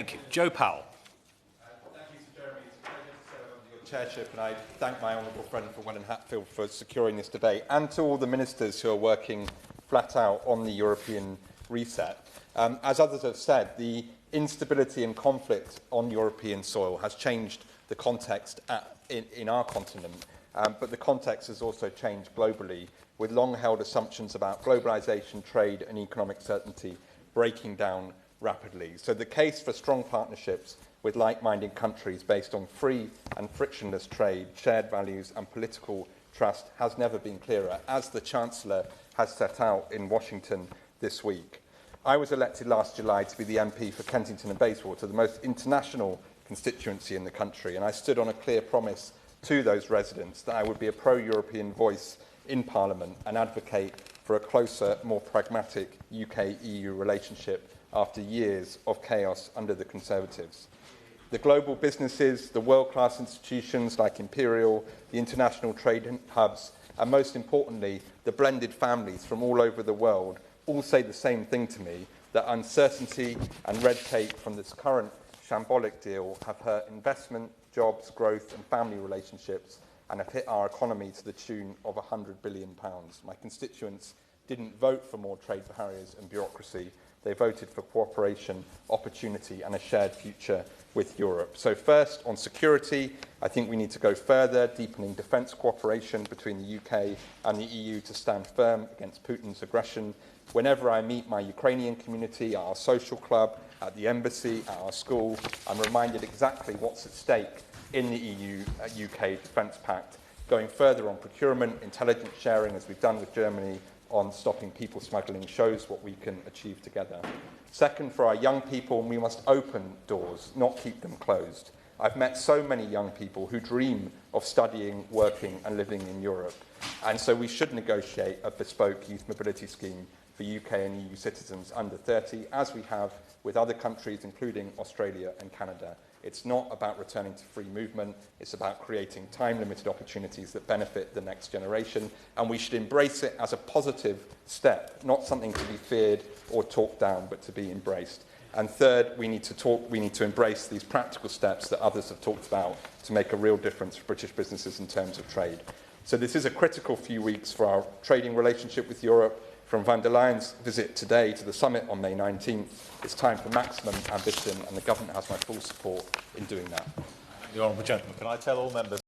Thank you. Joe Powell. Thank you, Sir Jeremy. It's a pleasure to serve under your chairship, and I thank my honourable friend from Welland Hatfield for securing this debate, and to all the ministers who are working flat out on the European reset. As others have said, the instability and conflict on European soil has changed the context in our continent, but the context has also changed globally, with long-held assumptions about globalisation, trade and economic certainty breaking down rapidly. So the case for strong partnerships with like-minded countries based on free and frictionless trade, shared values and political trust has never been clearer, as the Chancellor has set out in Washington this week. I was elected last July to be the MP for Kensington and Bayswater, the most international constituency in the country, and I stood on a clear promise to those residents that I would be a pro-European voice in Parliament and advocate for a closer, more pragmatic UK-EU relationship after years of chaos under the Conservatives. The global businesses, the world-class institutions like Imperial, the international trade hubs, and most importantly, the blended families from all over the world all say the same thing to me, that uncertainty and red tape from this current shambolic deal have hurt investment, jobs, growth and family relationships and have hit our economy to the tune of £100 billion. My constituents didn't vote for more trade barriers and bureaucracy. They voted for cooperation, opportunity and a shared future with Europe. So first, on security, I think we need to go further, deepening defence cooperation between the UK and the EU to stand firm against Putin's aggression. Whenever I meet my Ukrainian community, at our social club, at the embassy, at our school, I'm reminded exactly what's at stake in the EU-UK Defence Pact, going further on procurement, intelligence sharing, as we've done with Germany, on stopping people smuggling shows what we can achieve together. Second, for our young people, we must open doors, not keep them closed. I've met so many young people who dream of studying, working and living in Europe. And so we should negotiate a bespoke youth mobility scheme for UK and EU citizens under 30, as we have with other countries, including Australia and Canada. It's not about returning to free movement, it's about creating time-limited opportunities that benefit the next generation, and we should embrace it as a positive step, not something to be feared or talked down, but to be embraced. And third, we need to embrace these practical steps that others have talked about to make a real difference for British businesses in terms of trade. So this is a critical few weeks for our trading relationship with Europe. From von der Leyen's visit today to the summit on May 19th, it's time for maximum ambition, and the government has my full support in doing that. The Honourable Gentleman, can I tell all members